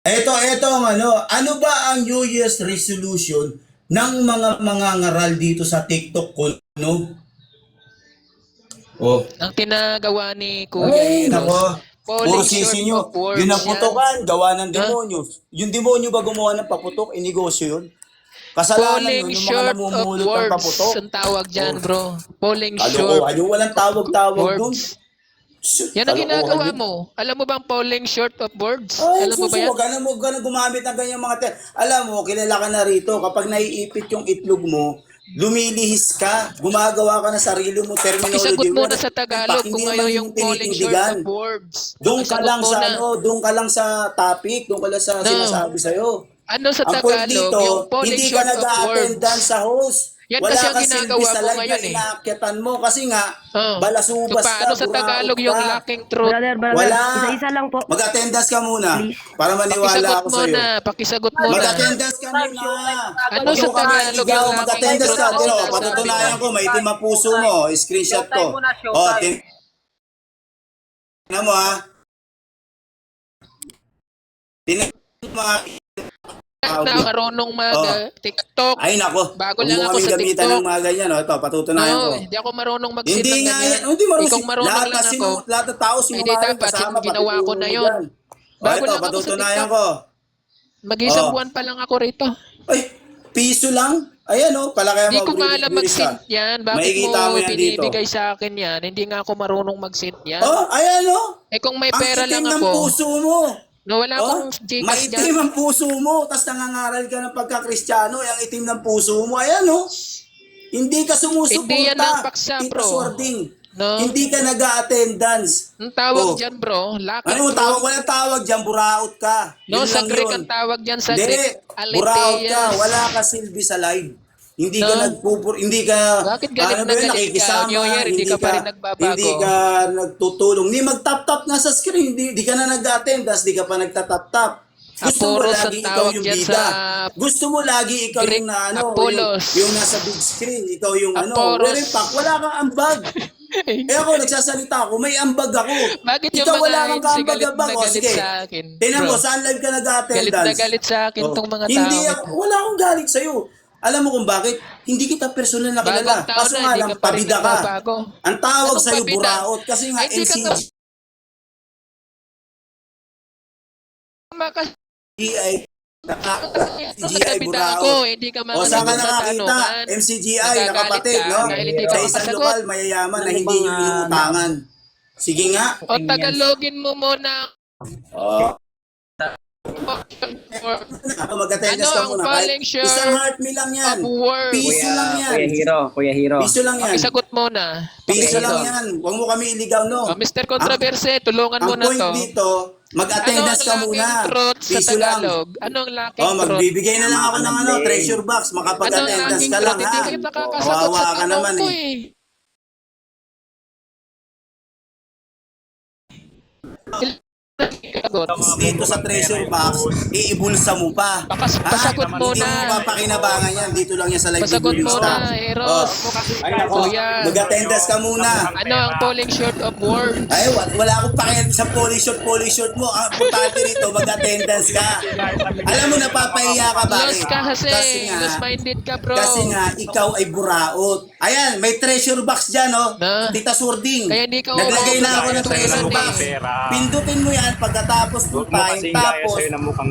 Ito ang ano ba ang New Year's resolution ng mga mangangaral dito sa TikTok ko, no? Oh, Ang tinagawa ni Kuya ay, Heros, nako. Puro falling short sisi of nyo. Yun words ang yan. putukan, gawa ng Ha? demonyo. Yung demonyo ba gumawa ng paputok? Inegosyo yun. Kasalanan Falling yun, yung mga short of namumulot ng words paputok. ang tawag Oh, dyan, bro. Falling short kalokohan. Yung walang of tawag-tawag dun. words. Yan ang Kalokohan ginagawa yun. mo. Alam mo bang falling short of words? Ay, Alam mo ba suso, yan? wag ka na gumamit ng ganyang mga Alam mo, kilala ka na rito, kapag naiipit yung itlog mo, lumilihis ka, gumagawa ka na sarili mo Pakisagot terminology. muna Wala sa impact, Tagalog hindi kung naman ano yung yung falling short of tinitindigan. words. Doon ka Pakisagot lang sa muna. doon ka lang sa topic, doon ka lang sa No. sinasabi sa'yo. Ano sa Ang point Tagalog, yung dito, falling hindi ka short of nag-a-attendan words? sa host. Yan Wala kasi ang ka silbi ginagawa sa ko live na ngayon eh. inaakyatan mo kasi nga, Oh. So, balasubas paano ka, sa buraot Tagalog yung ka. lacking truth? Brother, Wala. isa-isa lang po, Mag-attendance ka muna please. para maniwala Pakisagot ako sa'yo. muna, pakisagot muna. Mag-attendance ka muna. Ano Huwag sa mo ka Tagalog mailigaw. yung lacking Mag-attendance truth ka. na Dito, sinasabi mo? patutunayan ko, may itim ang puso mo. Screenshot ko. O, tingnan mo ha. Tingnan mo ha. Na marunong mag-TikTok. Ay nako, Bago huwag lang mo ako kami sa gamitan ng TikTok. mga ganyan. O, ito, patutunayan ko. No, hindi ako marunong mag-sit Hindi ng nga ganyan. yan. Hindi marunong Kung marunong lahat lang na ako, lahat ng tao hindi sinungaling dapat kasama pati ginawa ko puno na mo yon. dyan. O, Bago ito, lang ako sa patutunayan TikTok. ko. Mag-isang O, buwan pa lang ako rito. ay, piso lang. Ayan o, palakaya Hindi mo, ko nga alam bulis mag-sit ka. yan. Bakit Makikita mo mo yan dito. binibigay sa akin yan? Hindi nga ako marunong mag-sit yan. Oh, ayan o. Eh kung may Ang pera lang itim ng ako, puso mo. no, wala Oh, akong chikas maitim dyan. ang puso mo, tapos nangangaral ka ng pagka-Kristiyano, ang itim ng puso mo, ayan oh. Hindi ka Hindi yan ang sumusuporta, paksa, Tita bro. Swarding. No? Hindi ka nag-a-attendance. Ang tawag Oh, dyan, bro, lacking ano tawag? truth. Walang tawag dyan, buraot ka. No, Yun sa lang Greek yun. ang tawag dyan sa Hindi, Greek. buraot ka, Aletheia. wala ka silbi sa live. Hindi ka No? hindi ka, Bakit galit ano ba na yun, galit ka? nakikisama, New Year, hindi ka pa rin hindi nagbabago. ka nagtutulong. Hindi mag-tap-tap nga sa screen, hindi ka na nag-attendance, hindi ka pa nagtatap-tap. Gusto mo Aporos ang lagi ikaw tawag yung dyan bida. sa Gusto mo lagi ikaw Greek. yung na Apolos. yung nasa big screen, ikaw yung Aporos. Pero in fact, wala kang ambag. Eh ako, nagsasalita ako, may ambag ako. Bakit yung Ikaw mga wala kang si galit kaambag-ambag. na O galit sige, sa akin, tingnan bro? mo, saan live ka Galit nag-attendance? na galit sa akin tong mga Hindi tao. ako, wala akong galit sa'yo. Alam mo kung bakit? Hindi kita personal na kilala. Bagong taon Kaso na, nga hindi lang, ka pa rin pabida ka. nagbabago. Ang tawag Anong sa'yo, pabida? buraot. Kasi nga, Ay, hindi ka NCG Makas ay MCGI Nakabida ako, buraot. hindi ka O saan ka makasagot sa nakakita? tanungan. MCGI, Nagagalit nakapatid, ka no? dahil hindi ka Sa isang makasagot. lokal, mayayaman na hindi nyo inuutangan. Sige nga. O Tagalogin mo muna. Oh. Ako Ano mag-attendance ka ang muna. falling Isang short heart me lang yan. of words? Piso lang yan. Kuya Hero. Piso lang yan. Pakisagot muna. Piso lang Pakisagot. yan. Huwag mo kami iligaw, no? Mr. Controversy, tulungan mo Ang na point to. dito, Ano mag-attendance ang ka lacking muna. truth sa Piso lang. Tagalog? Ano ang lacking Oh, truth? magbibigay na lang ako ng treasure box. Ano ang Makapag-attendance lacking ka lang, truth? Hindi ha? kayo nakakasagot Kawawa sa ka tanong naman, ko eh. Dito sa treasure box, iibulsa mo pa. Pasagot mo Hindi na. mo mapakinabangan yan. Dito lang yan sa live Pasagot mo Lista. na, Eros. Ay, nako. Kuya. Mag-attendance ka muna. Ano ang falling short of words? Ay, wala akong pakialam sa polish short mo. Ang importante rito, mag-attendance ka. Alam mo, napapahiya ka ba? Lost ka kasi. nga, Lost-minded ka, bro. kasi nga, ikaw ay buraot. Ayan, may treasure box dyan, oh. Na? Tita Surding. Kaya hindi ka Naglagay na ako ng umuubos ng treasure tulad, box. Pindutin mo yan pagkatapos ng time. Tapos,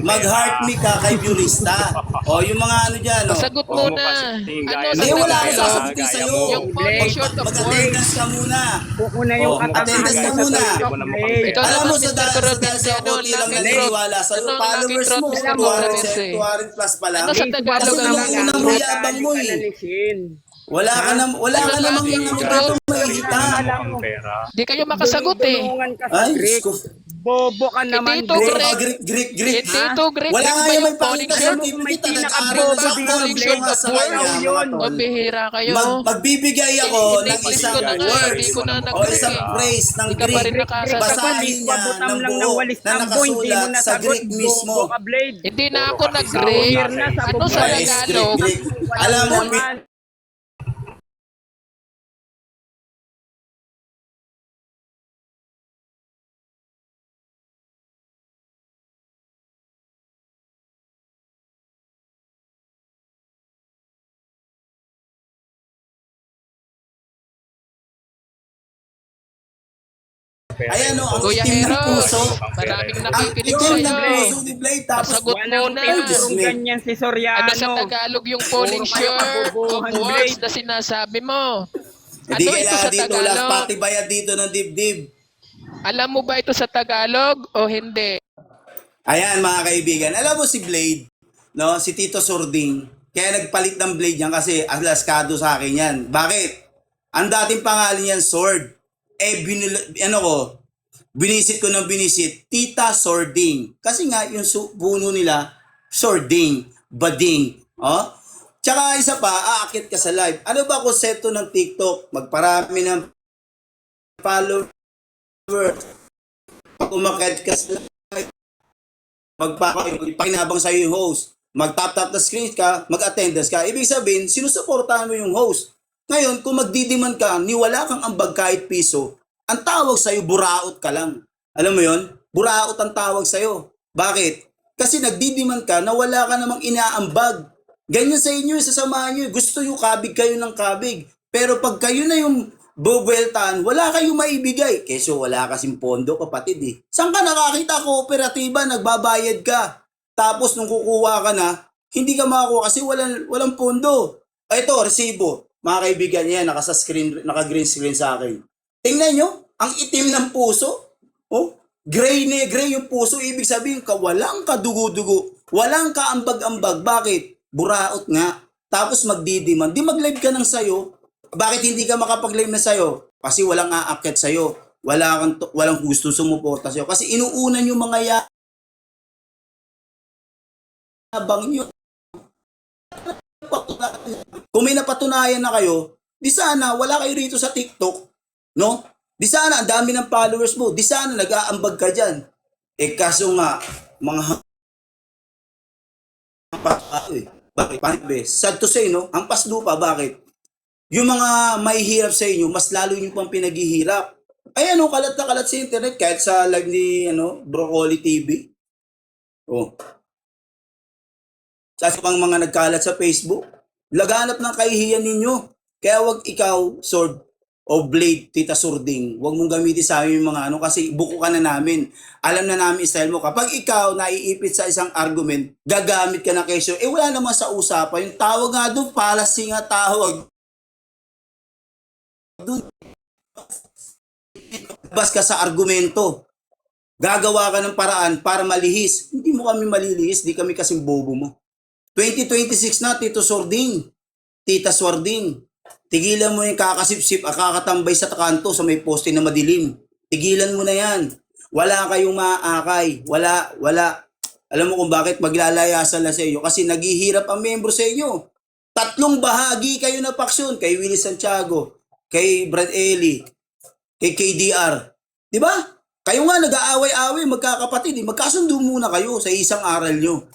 mag-heart me ka kay Viewlista. O, yung mga ano dyan, oh. Pasagot mo na. Ano sa Hindi, wala akong Tagalog? sasagutin sa'yo. Yung falling short of words. Mag-attendance ka muna. Una yung attendance ka muna. Ikaw Alam naman, mo, Mr. sa Controversy, ano ang konti lang lacking truth? naniniwala sa Ano ang followers lacking mo, truth, Mr. Controversy? 200 plus pa lang. Ano sa Tagalog Kasi ang nung lacking unang truth? yabang mo eh. Wala ka namang lacking ano truth? dito makikita. Di kayo makasagot eh. Ay, Diyos ko. Bobo ka naman, Hindi to bro. Greek. Greek. Hindi to Greek. Wala Greek nga ba yung may yung falling pakita short? sa May kita. Nag-aaral pinaka-bobo na sa dito, falling Blake. short sa Ikaw kanya, yun. mga tol. Mabihira kayo. Magbibigay ako ng English isang ko na nga, words hindi ko na o nag-Greek isang eh. phrase ng Hindi ka pa rin Greek. nakasagot. Basahin niya Pabutam ng lang ng buo walis na tambo, hindi mo nakasulat sa nasagot. Greek mismo. Bobo ka, Blade. Hindi na ako nag-Greek. Ano sa Yes, Tagalog? Greek. Alam mo, Naman. Ayan o, ang Kuya itim ng Hero, puso. maraming Ang nakikinig itim sa'yo. ng puso ni Blade. Tapos, Pasagot Walang muna. purong ganyan si Soriano. Ano sa Tagalog yung polling Puro kayo shirt of kabobohan, words Blade. na sinasabi mo? hindi Ano ito kailangan sa dito, last Tagalog? pati bayad dito ng dibdib. Alam mo ba ito sa Tagalog o hindi? Ayan mga kaibigan, alam mo si Blade, no? Si Tito Sording, kaya nagpalit ng Blade yan kasi alaskado sa akin yan. Bakit? Ang dating pangalan niyan, Sword. Binisit ko ng binisit, Tita Sording. Kasi nga, yung puno nila, Sording, Bading. Oh? Tsaka isa pa, aakit ka sa live. Ano ba konsepto ng TikTok? Magparami ng followers. Pag umakit ka sa live, magpakinabang sa'yo yung host. Mag-tap-tap na screen ka, mag-attendance ka. Ibig sabihin, sinusuportahan mo yung host. Ngayon, kung magdidiman ka, niwala kang ambag kahit piso, ang tawag sa'yo, buraot ka lang. Alam mo yon? Buraot ang tawag sa'yo. Bakit? Kasi nagdidiman ka na wala ka namang inaambag. Ganyan sa inyo, sasamahan nyo. Gusto yung kabig kayo ng kabig. Pero pag kayo na yung bubueltahan, wala kayong maibigay. Keso wala kasing pondo, kapatid eh. Saan ka nakakita kooperatiba, nagbabayad ka? Tapos nung kukuha ka na, hindi ka makakuha kasi walang pondo. Ito, resibo. Mga kaibigan yan, naka-green screen sa akin. Tingnan nyo, ang itim ng puso. Oh, gray yung puso. Ibig sabihin, walang kadugo-dugo. Walang kaambag-ambag. Bakit? Buraot nga. Tapos magdidiman. Di mag-live ka ng sayo. Bakit hindi ka makapag-live na sayo? Kasi walang aakyat sayo. Walang gusto sumuporta sayo. Kasi inuunan yung mga yabang nyo. Kung may napatunayan na kayo, di sana wala kayo rito sa TikTok, no? Di sana ang dami ng followers mo, di sana nag-aambag ka dyan. Eh kaso nga, mga bakit? Sad to say, no? Hampas lupa, bakit? Yung mga may hirap sa inyo, mas lalo nyo pang pinaghihirap. Ay kalat na kalat sa internet, kahit sa live ni Broccoli TV. Oh. Sa pang mga nagkalat sa Facebook, laganap ng kahihiyan ninyo. Kaya wag ikaw, Sword o Blade, Tita Sording, wag mong gamitin sa amin yung mga kasi buko ka na namin. Alam na namin style mo. Kapag ikaw naiipit sa isang argument, gagamit ka na kesyo, wala naman sa usapan. Yung tawag nga doon, fallacy nga tawag. Doon, bas ka sa argumento. Gagawa ka ng paraan para malihis. Hindi mo kami malilihis, di kami kasing bobo mo. 2026 na, Tito Sording. Tita Sording. Tigilan mo yung kakasipsip at kakatambay sa kanto sa may poste na madilim. Tigilan mo na yan. Wala kayong maaakay. Wala. Alam mo kung bakit maglalayasan na sa inyo? Kasi naghihirap ang membro sa inyo. 3 bahagi kayo na paksyon. Kay Willie Santiago, kay Brad Eli, kay KDR. Diba? Kayo nga nag-aaway-aaway, magkakapatid. Magkasundo muna kayo sa isang aral nyo.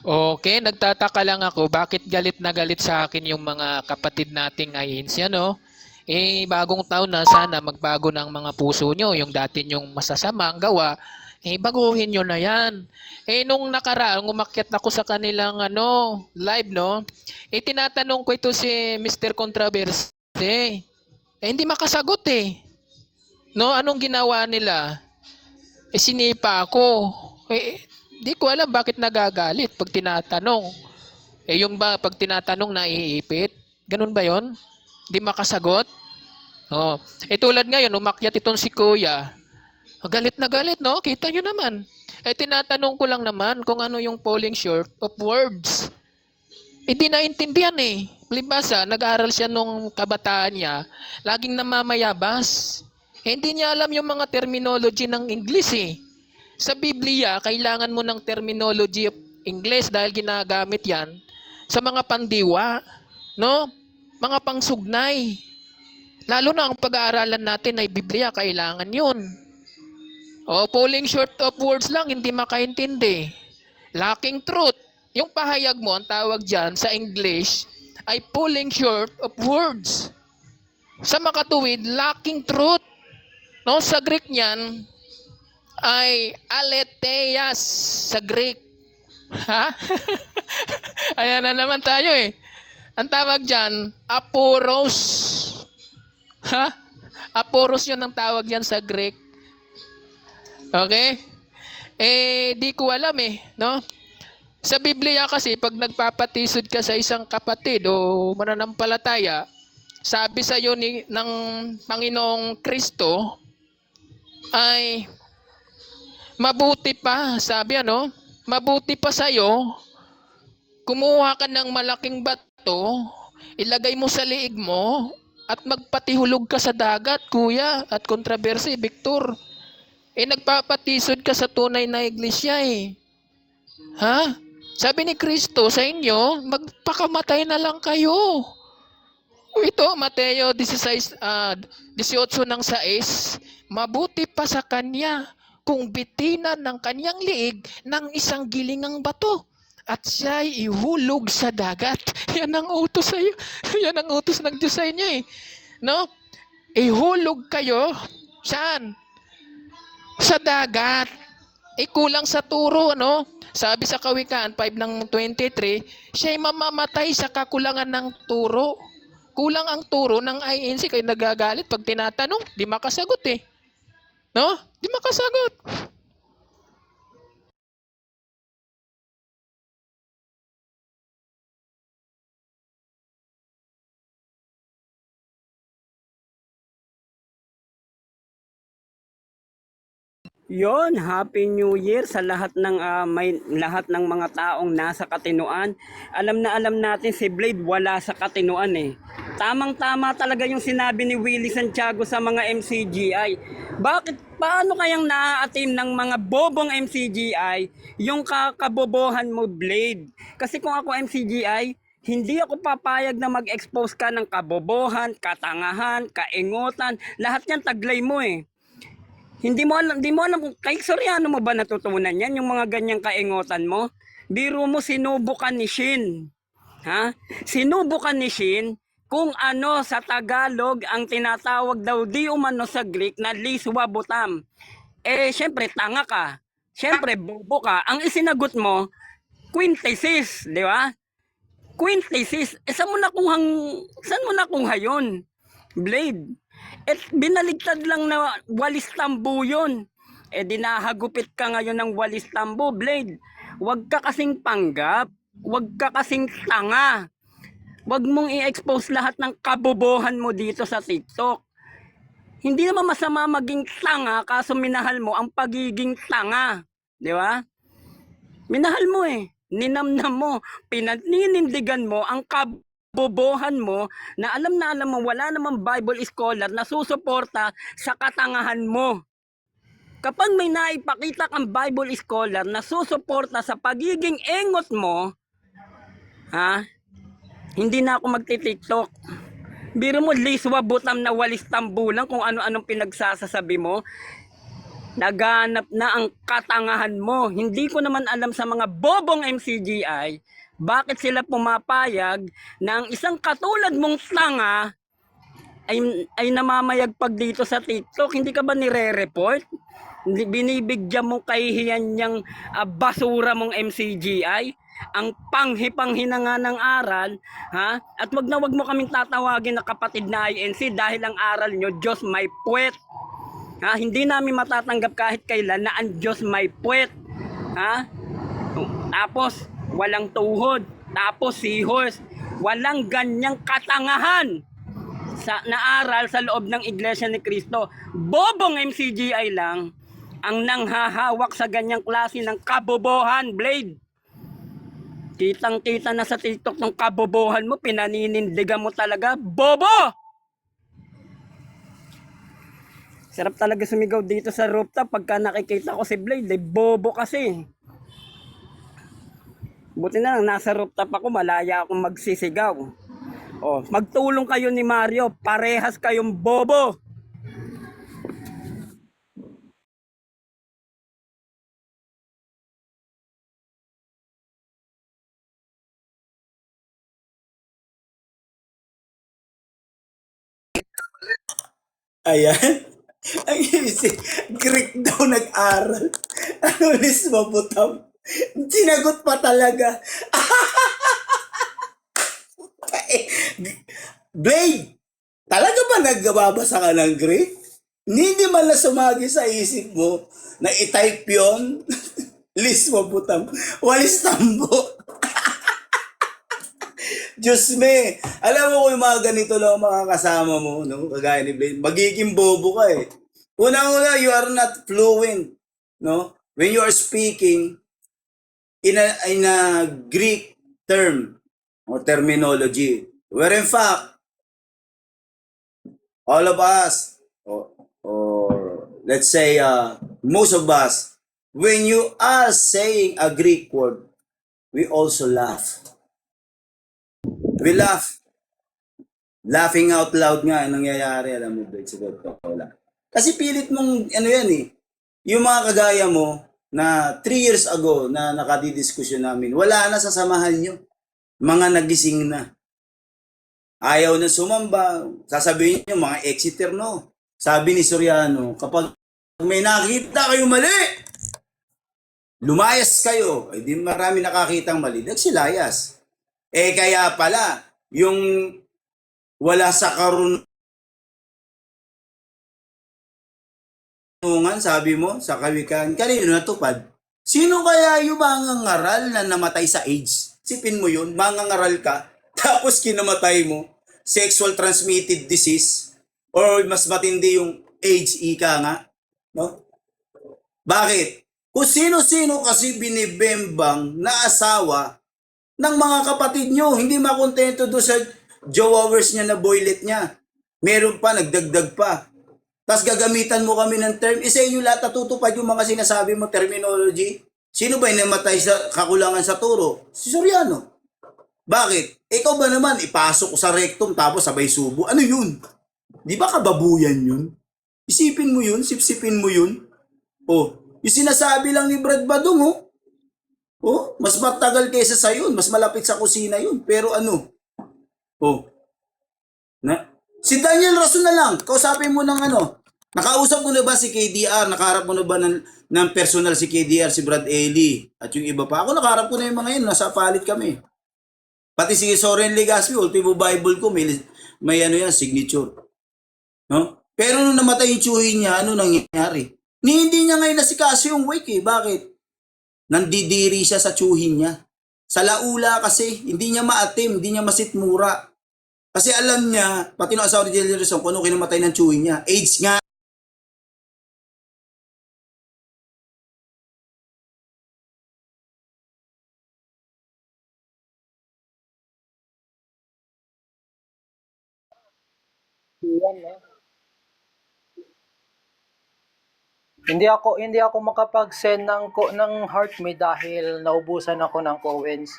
Okay, nagtataka lang ako bakit galit na galit sa akin yung mga kapatid nating Ahinsya, no? Bagong taon na, sana magbago ng mga puso nyo. Yung dati nyong masasama ang gawa, baguhin nyo na yan. Nung nakaraan, umakyat ako sa kanilang live, no? Tinatanong ko ito si Mr. Controversy. Hindi makasagot eh. No, anong ginawa nila? Sinipa ako. Di ko alam bakit nagagalit pag tinatanong. Yung ba pag tinatanong naiipit? Ganun ba yon? Di makasagot? Oh. Tulad ngayon, umakyat itong si Kuya. Galit na galit, no? Kita nyo naman. Tinatanong ko lang naman kung ano yung polling short of words. Hindi naintindihan eh. Libasa, nag-aaral siya nung kabataan niya. Laging namamayabas. Hindi niya alam yung mga terminology ng English eh. Sa Biblia, kailangan mo ng terminology of English dahil ginagamit yan sa mga pandiwa, no? Mga pangsugnay. Lalo na ang pag-aaralan natin ay Biblia, kailangan yun. Polling short of words lang, hindi makaintindi. Lacking truth. Yung pahayag mo, ang tawag dyan sa English, ay polling short of words. Sa makatuwid, lacking truth. No? Sa Greek niyan, ay aletheas sa Greek. Ha? Ayan na naman tayo eh. Ang tawag dyan, aporos. Ha? Aporos yun ang tawag yan sa Greek. Okay? Di ko alam eh, no? Sa Biblia kasi, pag nagpapatisod ka sa isang kapatid o mananampalataya, sabi sa iyo ng Panginoong Kristo ay mabuti pa, sabi ano, mabuti pa sa iyo, kumuha ka ng malaking bato, ilagay mo sa liig mo, at magpatihulog ka sa dagat, kuya, at kontrobersi, Victor. Nagpapatisod ka sa tunay na iglesia eh. Ha? Sabi ni Kristo sa inyo, magpakamatay na lang kayo. Ito, Mateo 16, 18 ng 6, mabuti pa sa kanya kung bitinan ng kanyang liig ng isang gilingang bato at siya'y ihulog sa dagat. Yan ang utos sa iyo. Yan ang utos ng Diyos sa inyo eh. No? Ihulog kayo saan? Sa dagat. Kulang sa turo, no? Sabi sa Kawikaan 5 ng 23, siya'y mamamatay sa kakulangan ng turo. Kulang ang turo ng INC, kayo nagagalit pag tinatanong, di makasagot eh. No? Di makasagot. Yon, Happy New Year sa lahat ng lahat ng mga taong nasa Katinuan. Alam na alam natin si Blade wala sa Katinuan eh. Tamang-tama talaga yung sinabi ni Willie Santiago sa mga MCGI. Paano kayang naaatim ng mga bobong MCGI yung kakabobohan mo, Blade? Kasi kung ako MCGI, hindi ako papayag na mag-expose ka ng kabobohan, katangahan, kaingutan. Lahat yan taglay mo eh. Hindi mo alam kung kay Soriano mo ba natutunan yan, yung mga ganyang kaingutan mo? Biro mo sinubukan ni Shin. Ha? Sinubukan ni Shin kung ano sa Tagalog ang tinatawag daw di umano sa Greek na liswabutam. Syempre tanga ka. Syempre bobo ka. Ang isinagot mo, quintesis, di ba? Quintesis. Saan mo nakuha yun? Blade. Binaligtad lang na walis tambo yun. Dinahagupit ka ngayon ng walis tambo, Blade. Huwag ka kasing panggap. Huwag ka kasing tanga. Huwag mong i-expose lahat ng kabobohan mo dito sa TikTok. Hindi naman masama maging tanga kaso minahal mo ang pagiging tanga. Di ba? Minahal mo eh. Ninamnam mo. Pinaninindigan mo ang kabobohan mo na alam mo wala namang Bible scholar na susuporta sa katangahan mo. Kapag may naipakita kang Bible scholar na susuporta sa pagiging engot mo, hindi na ako magti-TikTok. Biro mo, liswa butam na walis tambulang kung ano-anong pinagsasasabi mo. Naganap na ang katangahan mo. Hindi ko naman alam sa mga bobong MCGI bakit sila pumapayag na ang isang katulad mong tanga ay namamayagpag dito sa TikTok. Hindi ka ba nire-report? Binibigyan mo kahihiyan niyang basura mong MCGI? Ang panghi-panghi na nga ng aral, ha? At wag mo kaming tatawagin na kapatid na INC dahil ang aral nyo, Diyos may puwet. Ha? Hindi namin matatanggap kahit kailan na ang Diyos may puwet. Ha? Tapos, walang tuhod. Tapos, seahorse. Walang ganyang katangahan na aral sa loob ng Iglesia ni Cristo. Bobong MCGI lang ang nanghahawak sa ganyang klase ng kabobohan, Blade. Kitang-kita na sa TikTok ng kabobohan mo, pinaninindigan mo talaga, bobo! Sarap talaga sumigaw dito sa rooftop pagka nakikita ko si Blade, bobo kasi. Buti na lang nasa rooftop ako, malaya akong magsisigaw. Magtulong kayo ni Mario, parehas kayong bobo. Ayan. Ang isip, Greek daw nag-aral. Ano, Lisma Putam? Sinagot pa talaga. Eh, Blade, talaga ba nagbabasa ka ng Greek? Hindi man na sumagi sa isip mo na i-type yun? Lisma Putam. Walis tambo. Diyos me, alam mo kung yung mga ganito lang ang makakasama mo, no? Kagaya ni Blade, magiging bobo ka eh. Unang-una, you are not fluent, no? When you are speaking in a Greek term or terminology, where in fact, all of us, or let's say most of us, when you are saying a Greek word, we also laugh. We laugh. Laughing out loud nga ang nangyayari, alam mo, Blade, sa totoo lang. Kasi pilit mong, ano yan eh, yung mga kagaya mo na 3 years ago na nakadidiskusyon namin, wala na sa samahan nyo. Mga nagising na. Ayaw na sumamba. Sasabihin nyo, mga exiter, no? Sabi ni Soriano, kapag may nakita kayo mali, lumayas kayo. Eh di marami nakakitang mali, nagsilayas. Eh kaya pala, yung wala sa karunungan, sabi mo, sa kawikaan, kanino natupad? Sino kaya yung mangangaral na namatay sa AIDS? Sipin mo yun, mangangaral ka, tapos kinamatay mo, sexual transmitted disease, or mas matindi yung AIDS, ika nga, no? Bakit? Kung sino-sino kasi binibembang na asawa ng mga kapatid nyo, hindi makontento doon sa jowawers niya na boylet niya. Meron pa, nagdagdag pa. Tapos gagamitan mo kami ng term, isa inyo lahat natutupad yung mga sinasabi mo terminology. Sino ba yung namatay sa kakulangan sa turo? Si Soriano. Bakit? Ikaw ba naman, ipasok ko sa rectum tapos sabay subo? Ano yun? Di ba kababuyan yun? Isipin mo yun, sipsipin mo yun. Oh, yung sinasabi lang ni Brad Badong, oh. Oh, mas matagal kaysa sa yun, mas malapit sa kusina yun. Pero ano? Oh. Si Daniel Rason na lang, kausapin mo ng ano. Nakausap mo na ba si KDR? Nakaharap mo na ba ng personal si KDR, si Brad Ely, at yung iba pa? Ako nakaharap ko na yung mga yun, nasa palit kami. Pati si Soren Legaspi, Ultimo Bible ko, may ano yan, signature. No? Pero nung namatay yung tsuhin niya, ano nangyari? Hindi niya ngayon nasikaso yung wake eh. Bakit? Nandidiri siya sa tsuhin niya. Sa laula kasi, hindi niya maatim, hindi niya masitmura. Kasi alam niya, pati ng asawa ni Jelly Rizon, kung ano kinamatay ng tsuhin niya. AIDS nga. Hindi ako makapag-send ng heart me dahil naubusan ako ng coins.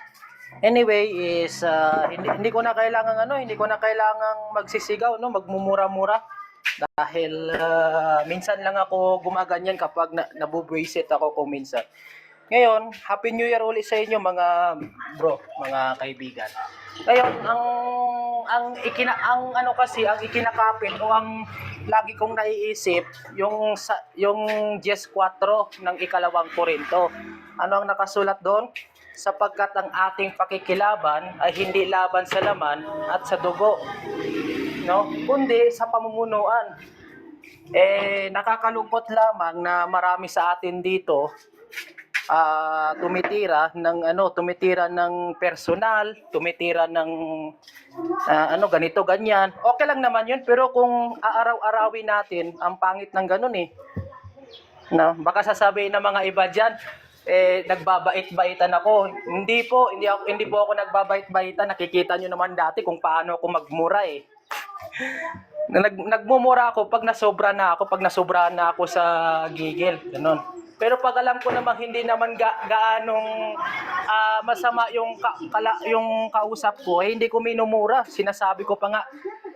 Anyway, is hindi ko na kailangang magsisigaw, no, magmumura-mura dahil minsan lang ako gumaganyan kapag nabubwisit ako kung minsan. Ngayon, Happy New Year ulit sa inyo mga bro, mga kaibigan. Ngayon, ang ikinakapin o ang lagi kong naiisip yung Dies 4 ng ikalawang Korinto. Ano ang nakasulat doon? Sapagkat ang ating pakikilaban ay hindi laban sa laman at sa dugo, no? Kundi sa pamumunuan. Nakakalungkot lamang na marami sa atin dito tumitira ng personal, tumitira ng ganito ganyan. Okay lang naman 'yun, pero kung aaraw-arawin natin, ang pangit ng ganun eh. No, baka sasabihin ng mga iba diyan, nagbabait-baitan ako. Hindi po ako nagbabait-baitan. Nakikita niyo naman dati kung paano ako magmura eh. Nagmumura ako pag nasobra na ako sa gigil, ganun. Pero pag alam ko namang hindi naman gaanong masama yung kausap ko, hindi ko minumura. Sinasabi ko pa nga,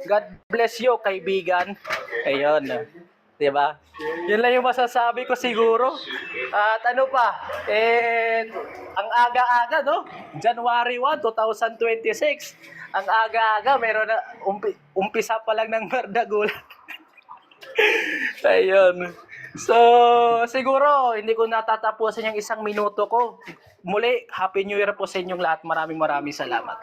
God bless you, kaibigan. Ayun. 'Di ba? Yun lang yung masasabi ko siguro. At ano pa? Ang aga-aga, no? January 1, 2026. Ang aga-aga, meron na umpisa pa lang ng bardagulan. Ayun. So, siguro, hindi ko natatapusin yung 1 minuto ko. Muli, Happy New Year po sa inyong lahat. Maraming maraming salamat.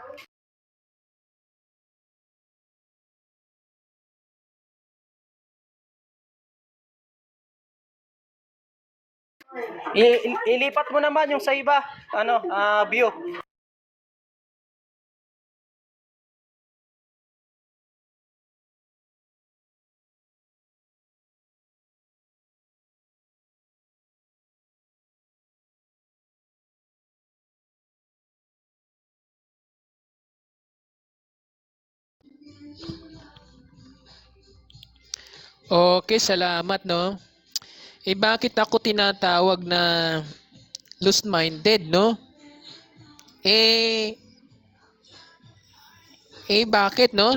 Ilipat mo naman yung sa iba, view. Okay, salamat, no? Bakit ako tinatawag na loose-minded, no? Eh, bakit, no?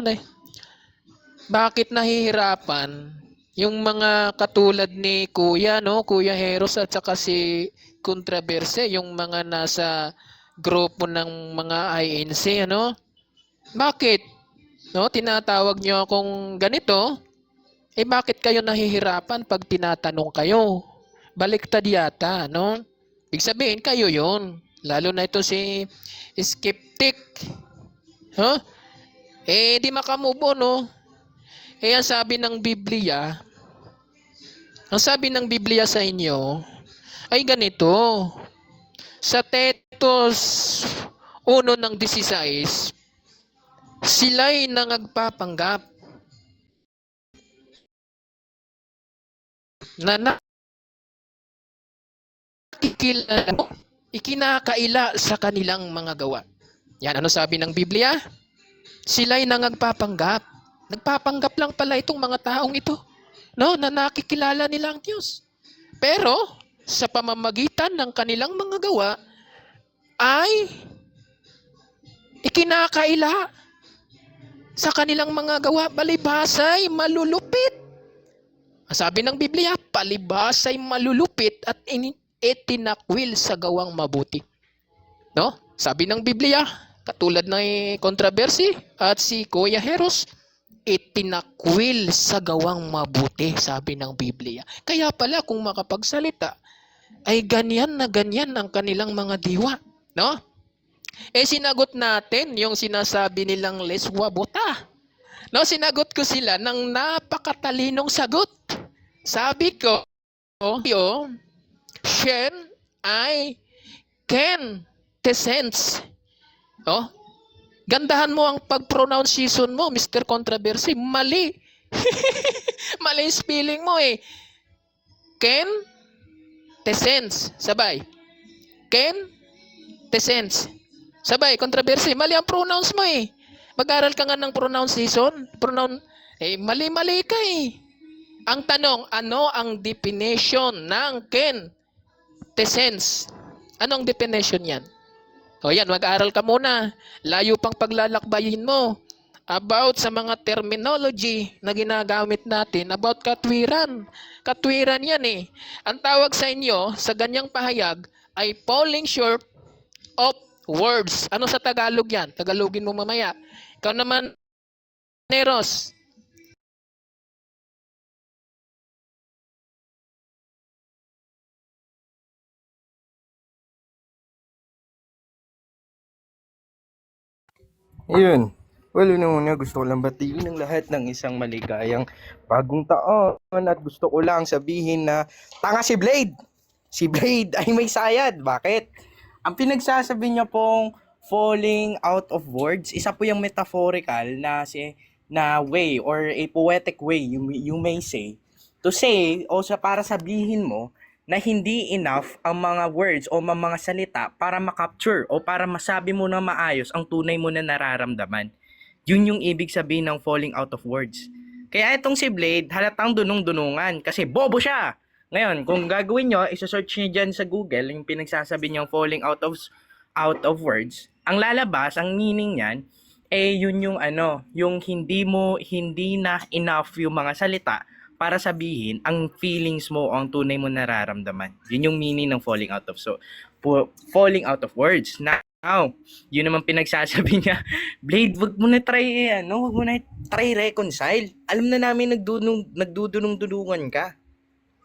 Bakit nahihirapan yung mga katulad ni Kuya, no? Kuya Heros at saka si Controverse, yung mga nasa grupo ng mga INC, ano? Bakit? No, tinatawag niyo akong ganito? Bakit kayo nahihirapan pag tinatanong kayo? Baliktad yata, no? Ibig sabihin, kayo yon. Lalo na ito si skeptic. Huh? Di makamove on, no? Ang sabi ng Biblia sa inyo, ay ganito. Sa Titus 1:16, sila'y nangagpapanggap na ikinakaila sa kanilang mga gawa. Yan, ano sabi ng Biblia? Sila'y nangagpapanggap. Nagpapanggap lang pala itong mga taong ito, no, na nakikilala nila ang Diyos. Pero, sa pamamagitan ng kanilang mga gawa, ay ikinakaila sa kanilang mga gawa, palibhasa'y malulupit. Sabi ng Biblia, palibhasa'y malulupit at itinakwil sa gawang mabuti. No? Sabi ng Biblia, katulad ng Controversy at si Kuya Heros, itinakwil sa gawang mabuti, sabi ng Biblia. Kaya pala kung makapagsalita, ay ganyan na ganyan ang kanilang mga diwa. No? Sinagot natin yung sinasabi nilang leswabota. No, sinagot ko sila ng napakatalinong sagot. Sabi ko, Shen ay Ken Tesens. Oh, gandahan mo ang pag-pronunciation mo, Mr. Controversy. Mali. Mali yung spelling mo eh. Ken Tesens. Sabay. Ken Tesens. Sabay, Controversy. Mali ang pronounce mo eh. Mag-aral ka nga ng pronunciation. Mali-mali ka eh. Ang tanong, ano ang definition ng Ken Tesens? Anong definition yan? O yan, mag-aral ka muna. Layo pang paglalakbayin mo about sa mga terminology na ginagamit natin about katwiran. Katwiran yan eh. Ang tawag sa inyo, sa ganyang pahayag, ay falling short of words. Ano sa Tagalog yan? Tagalogin mo mamaya. Ikaw naman, Neros. Ayun. Well, una gusto ko lang batiin ng lahat ng isang maligayang bagong taon at gusto ko lang sabihin na tanga si Blade. Si Blade ay may sayad. Bakit? Ang pinagsasabi niya pong falling out of words, isa po yung metaphorical na way or a poetic way you may say to say o para sabihin mo na hindi enough ang mga words o mga salita para makapture o para masabi mo na maayos ang tunay mo na nararamdaman. Yun yung ibig sabihin ng falling out of words. Kaya itong si Blade, halatang dunong-dunungan kasi bobo siya. Ngayon, kung gagawin nyo, isa-search nyo dyan sa Google, yung pinagsasabi niyang falling out of words, ang lalabas, ang meaning niyan, yun yung hindi na enough yung mga salita para sabihin ang feelings mo o ang tunay mo nararamdaman. Yun yung meaning ng falling out of words. Na Yun naman pinagsasabi niya. Blade, wag mo na try wag mo na try reconcile. Alam na namin nagdudunong-dulungan ka.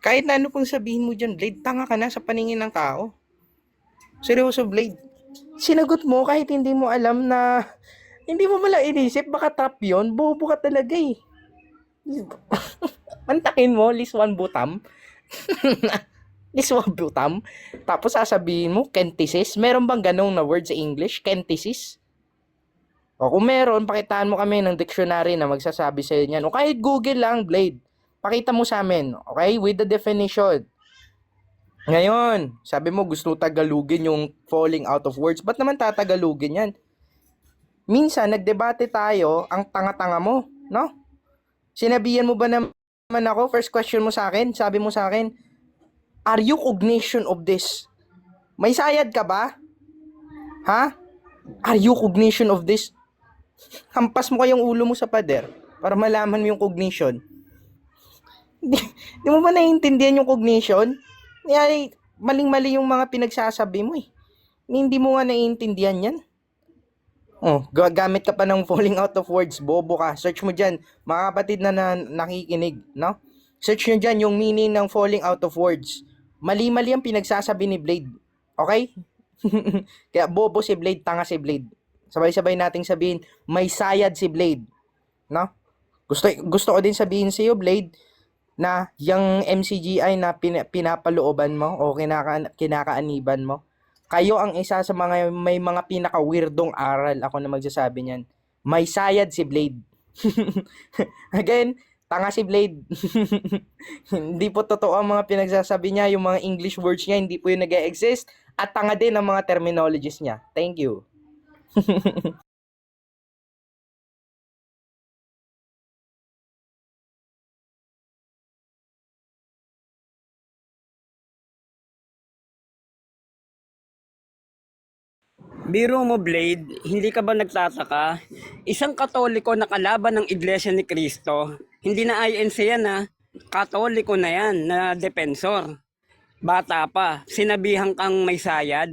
Kahit na ano pang sabihin mo dyan, Blade, tanga ka na sa paningin ng tao. Seryoso, Blade. Sinagot mo kahit hindi mo alam na hindi mo pala inisip, baka trap yun. Bobo ka talaga eh. Mantakin mo, Liswan Butam. Liswan Butam. Tapos sasabihin mo, kentisis. Meron bang ganong na word sa English? Kentisis? O kung meron, pakitaan mo kami ng dictionary na magsasabi sa inyo. O kahit Google lang, Blade. Pakita mo sa amin, okay? With the definition. Ngayon, sabi mo gusto tagalugin yung falling out of words. Ba't naman tatagalugin yan? Minsan, nagdebate tayo, ang tanga-tanga mo, no? Sinabihan mo ba naman ako, first question mo sa akin, sabi mo sa akin, are you cognizant of this? May sayad ka ba? Ha? Are you cognizant of this? Hampas mo kayong ulo mo sa pader para malaman mo yung cognition. Di mo ba naiintindihan yung cognition? Ay, maling-mali yung mga pinagsasabi mo eh. Hindi mo nga naiintindihan yan. Oh, gagamit ka pa ng falling out of words, bobo ka. Search mo dyan, mga kapatid na nakikinig, no? Search nyo dyan yung meaning ng falling out of words. Mali-mali ang pinagsasabi ni Blade. Okay? Kaya bobo si Blade, tanga si Blade. Sabay-sabay nating sabihin, may sayad si Blade. No? Gusto ko din sabihin sa iyo, Blade, na yung MCGI na pinapalooban mo o kinakaaniban mo, kayo ang isa sa mga may mga pinaka-weirdong aral, ako na magsasabi niyan. May sayad si Blade. Again, tanga si Blade. Hindi po totoo ang mga pinagsasabi niya, yung mga English words niya, hindi po yung nag-e-exist, at tanga din ang mga terminologies niya. Thank you. Biro mo, Blade, hindi ka ba nagtataka? Isang Katoliko na kalaban ng Iglesia ni Cristo, hindi na INC yan ha, Katoliko na yan, na defensor. Bata pa, sinabihan kang may sayad,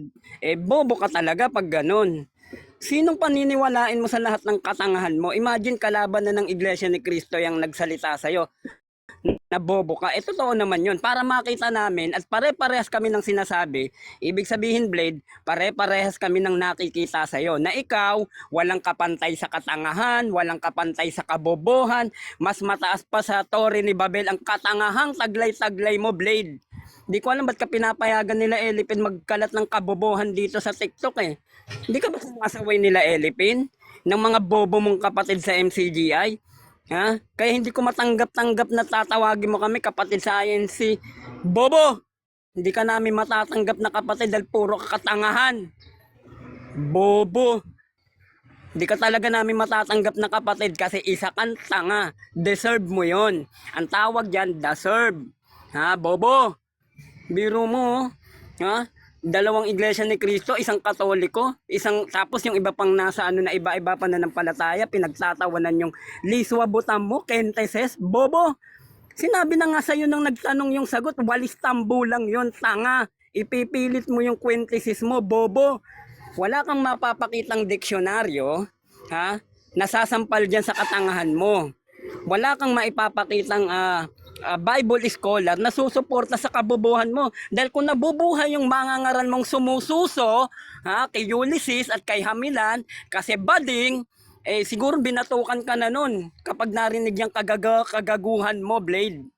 bobo ka talaga pag ganun. Sinong paniniwalain mo sa lahat ng katangahan mo? Imagine kalaban na ng Iglesia ni Cristo yung nagsalita sa'yo. Nabobo ka. Totoo naman yun. Para makita namin at pare-parehas kami ng sinasabi, ibig sabihin, Blade, pare-parehas kami ng nakikita sa'yo na ikaw, walang kapantay sa katangahan, walang kapantay sa kabobohan, mas mataas pa sa Torre ni Babel ang katangahang taglay-taglay mo, Blade. Di ko alam ba't ka pinapayagan nila Elipin magkalat ng kabobohan dito sa TikTok eh. Hindi ka ba sumasaway nila Elipin? Ng mga bobo mong kapatid sa MCGI? Ha? Kaya hindi ko matanggap-tanggap na tatawagin mo kami kapatid sa INC. Bobo! Hindi ka namin matatanggap na kapatid dahil puro katangahan. Bobo! Hindi ka talaga namin matatanggap na kapatid kasi isa kang tanga. Deserve mo yon. Ang tawag dyan, deserve. Ha, bobo? Biro mo, ha? Dalawang iglesia ni Cristo, isang Katoliko, tapos yung iba pang nasa na iba-iba pa na ng palataya, pinagtatawanan yung Liswa Butam mo, Kenteses, bobo. Sinabi na nga sa'yo nang nagtanong yung sagot, walis tambo lang yun, tanga. Ipipilit mo yung quintesis mo, bobo. Wala kang mapapakitang diksyonaryo, ha? Nasasampal dyan sa katangahan mo. Wala kang maipapakitang Bible scholar na susuporta sa kabubuhan mo. Dahil kung nabubuhay yung mangangaral mong sumususo kay Ulysses at kay Hamilan, kasi bading, siguro binatukan ka na nun kapag narinig yung kagaguhan mo, Blade.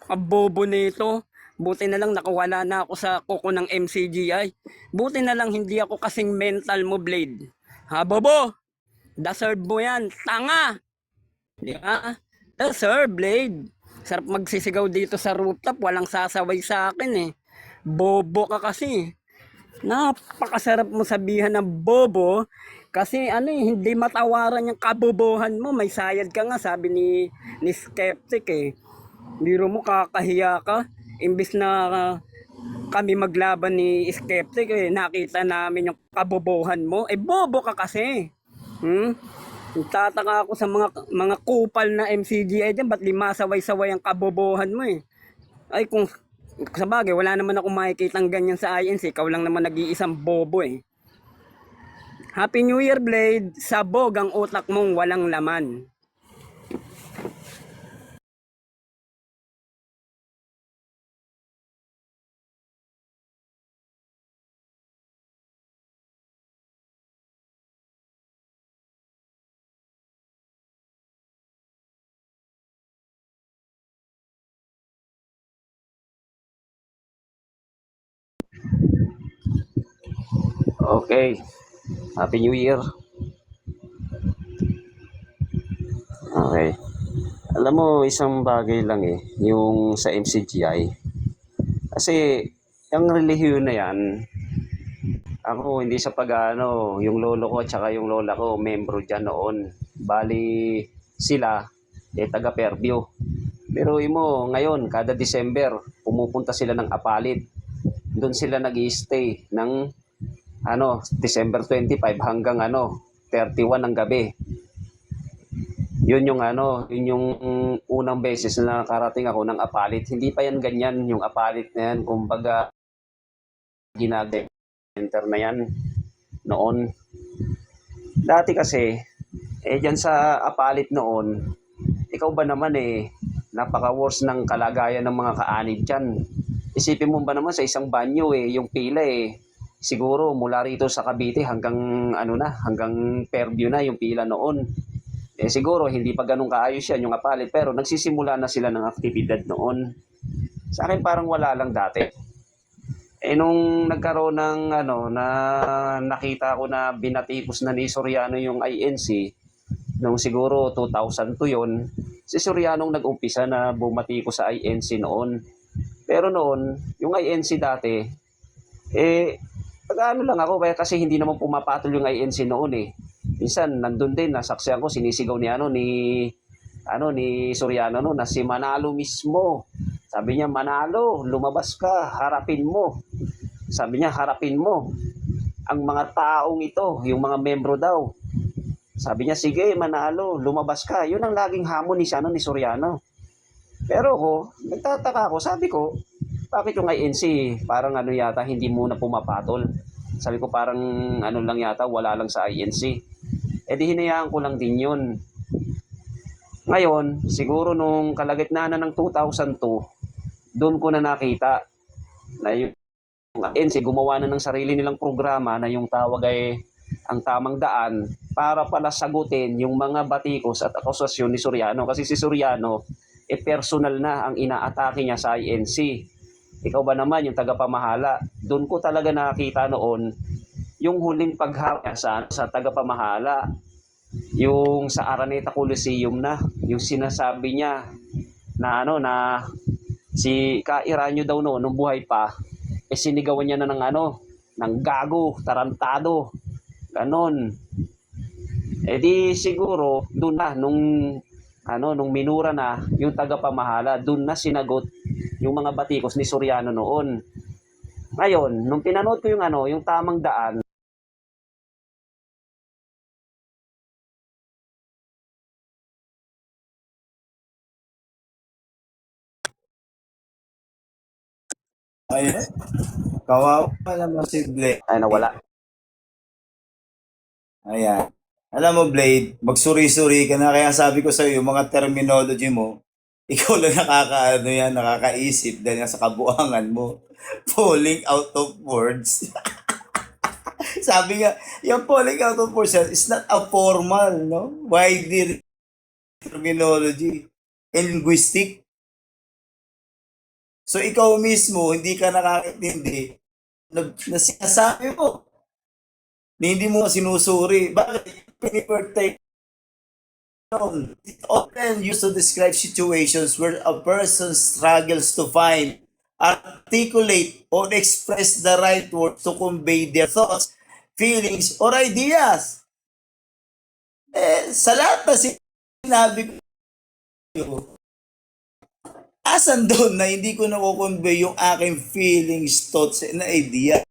Kabobo nito. Buti na lang nakawala na ako sa kuko ng MCGI. Buti na lang hindi ako kasing mental mo, Blade. Ha, bobo? Deserve mo yan. Tanga! Di ba? Deserve, Blade. Sarap magsisigaw dito sa rooftop, walang sasaway sa akin eh. Bobo ka kasi. Napakasarap mo sabihan ng bobo kasi hindi matawaran yung kabobohan mo. May sayad ka nga, sabi ni Skeptic eh. Biro mo, kakahiya ka. Imbis na kami maglaban ni Skeptic nakita namin yung kabobohan mo. Bobo ka kasi. Tataka ako sa mga kupal na MCGI dyan, ba't limasaway-saway ang kabobohan mo eh. Ay kung sa bagay, wala naman akong makikitang ganyan sa INC, ikaw lang naman nag-iisang bobo eh. Happy New Year, Blade. Sabog ang utak mong walang laman. Okay. Happy New Year. Okay. Alam mo, isang bagay lang yung sa MCGI. Kasi, yung relihiyon na yan, ako hindi sa pag-ano, yung lolo ko at saka yung lola ko, membro dyan noon. Bali, sila, taga Fairview. Pero mo, ngayon, kada December, pumupunta sila ng Apalit. Doon sila nag-i-stay ng December 25 hanggang 31 ng gabi. Yun yung yun yung unang beses na nakarating ako ng Apalit. Hindi pa yan ganyan yung Apalit na yan. Kumbaga, center na yan noon. Dati kasi, dyan sa Apalit noon, ikaw ba naman napaka-worst ng kalagayan ng mga kaanib dyan. Isipin mo ba naman sa isang banyo yung pila siguro mula rito sa Cavite hanggang hanggang Fairview na yung pila noon. Siguro hindi pa ganun kaayos yan yung Apalit, pero nagsisimula na sila ng aktibidad noon. Sa akin parang wala lang dati. Nung nagkaroon ng na nakita ko na binatikos na ni Soriano yung INC, nung siguro 2002 yun, si Soriano nag-umpisa na bumatiko sa INC noon. Pero noon, yung INC dati, pag-ano lang ako, kasi hindi naman pumapatol yung INC noon Minsan, nandun din, nasaksihan ko, sinisigaw ni Soriano na si Manalo mismo. Sabi niya, Manalo, lumabas ka, harapin mo. Sabi niya, harapin mo ang mga taong ito, yung mga membro daw. Sabi niya, sige, Manalo, lumabas ka. Yun ang laging hamon ni Soriano. Pero nagtataka ako, sabi ko, bakit yung INC parang yata hindi muna pumapatol? Sabi ko parang lang yata, wala lang sa INC. Di hinayaan ko lang din yun. Ngayon, siguro nung kalagitnaan ng 2002, doon ko na nakita na yung INC gumawa na ng sarili nilang programa na yung tawag ay ang tamang daan para pala sagutin yung mga batikos at akusasyon ni Soriano. Kasi si Soriano, personal na ang inaatake niya sa INC. Ikaw ba naman, yung tagapamahala? Doon ko talaga nakita noon yung huling paghanga sa tagapamahala. Yung sa Araneta Coliseum na, yung sinasabi niya na na si Kairanyo daw nung buhay pa, sinigawan niya na ng gago, tarantado, ganon. Di siguro doon na nung minura na yung tagapamahala, doon na sinagot yung mga batikos ni Soriano noon. Ngayon, nung pinanood ko yung tamang daan, Ayun. Kawawa naman si Blade. ay nawala. Ayan. Alam mo, Blade, magsuri-suri ka na. Kaya sabi ko sa'yo, yung mga terminology mo, ikaw lang nakakaisip dahil nga sa kabuangan mo. Falling out of words. Sabi nga, yung falling out of words is not a formal, no? Widely terminology and linguistic. So ikaw mismo, hindi ka nakakaintindi na sinasabi mo. Hindi mo sinusuri. Bakit? Pinipertake. It often used to describe situations where a person struggles to find, articulate, or express the right words to convey their thoughts, feelings, or ideas. Sa lahat na sinabi ko, asan doon na hindi ko na-convey yung aking feelings, thoughts, and ideas?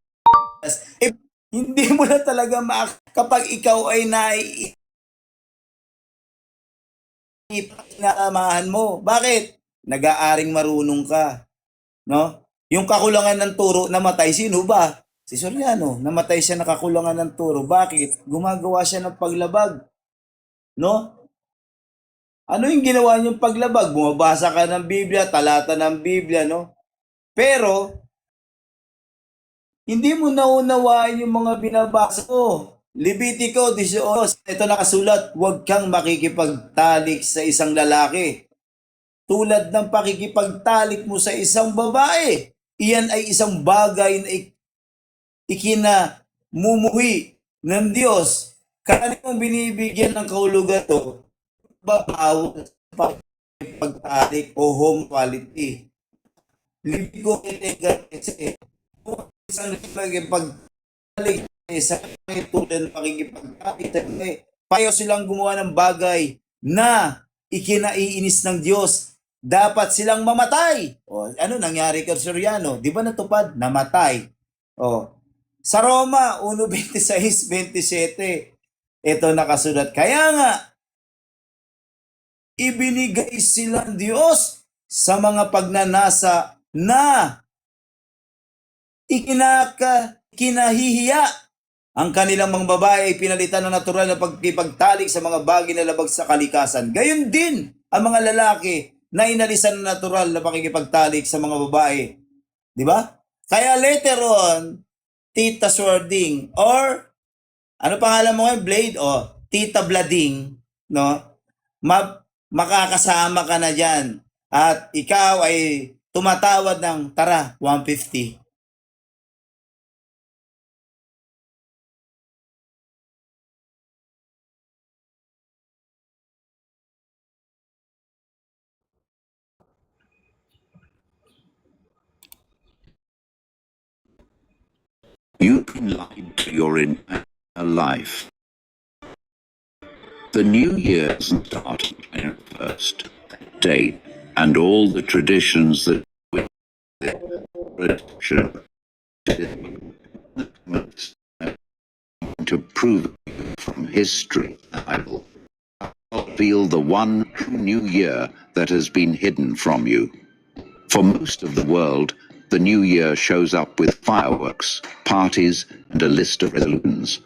Hindi mo na talaga kapag ikaw ay naiinamahan mo. Bakit? Nag-aaring marunong ka. No? Yung kakulangan ng turo na matay, sino ba? Si Soriano, namatay siya nakakulangan ng turo. Bakit? Gumagawa siya ng paglabag. No? Ano yung ginawa niyong paglabag? Bumabasa ka ng Biblia, talata ng Biblia, no? Pero, hindi mo naunawaan yung mga binabasa ko. Levitico 18, ito nakasulat, huwag kang makikipagtalik sa isang lalaki. Tulad ng pakikipagtalik mo sa isang babae. Iyan ay isang bagay na ikinamumuhi ng Diyos. Kanang binibigyan ng kahulugan to, babaw sa pakikipagtalik o homosexuality. Levitico 18, isang pakikipagtalik sa tulad ng pakikipagtalik, payo silang gumawa ng bagay na ikinaiinis ng Diyos. Dapat silang mamatay. O, ano nangyari kay Soriano? Di ba natupad? Namatay. O, sa Roma 1:26-27, ito nakasulat. Kaya nga, ibinigay silang Diyos sa mga pagnanasa na ikinahihiya. Ang kanilang mga babae ay pinalitan ng natural na pagkipagtalik sa mga bagay na labag sa kalikasan. Gayon din ang mga lalaki na inalisan ng natural na pakikipagtalik sa mga babae. Di ba? Kaya later on, Tita Swording or ano pangalan mo ngayon? Blade o Tita Blading, no? Makakasama ka na dyan. At ikaw ay tumatawad ng tara, 150. You've been lied to your entire life. The new year doesn't start on January 1st. That date and all the traditions that we to prove from history, I will reveal the one true new year that has been hidden from you. For most of the world, the new year shows up with fireworks, parties, and a list of resolutions.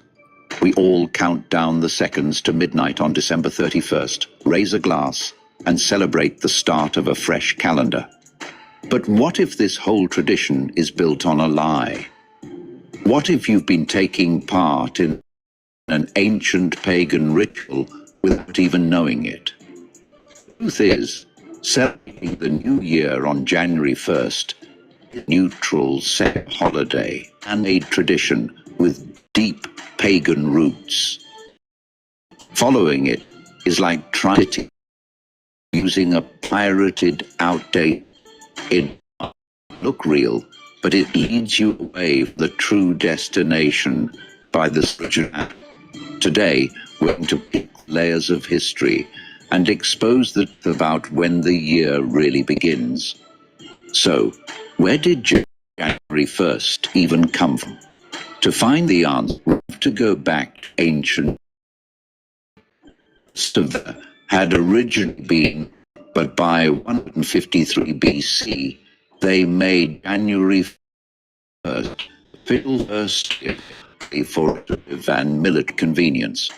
We all count down the seconds to midnight on December 31st, raise a glass, and celebrate the start of a fresh calendar. But what if this whole tradition is built on a lie? What if you've been taking part in an ancient pagan ritual without even knowing it? The truth is, celebrating the new year on January 1st is a neutral set holiday and a tradition with deep pagan roots. Following it is like trying to using a pirated, outdated. It might look real, but it leads you away from the true destination by the spiritual act. Today, we're going to pick layers of history and expose the truth about when the year really begins. So, where did January 1st even come from? To find the answer, we have to go back to ancient. Most of them had originally been, but by 153 BC, they made January 1st the first year for and military convenience.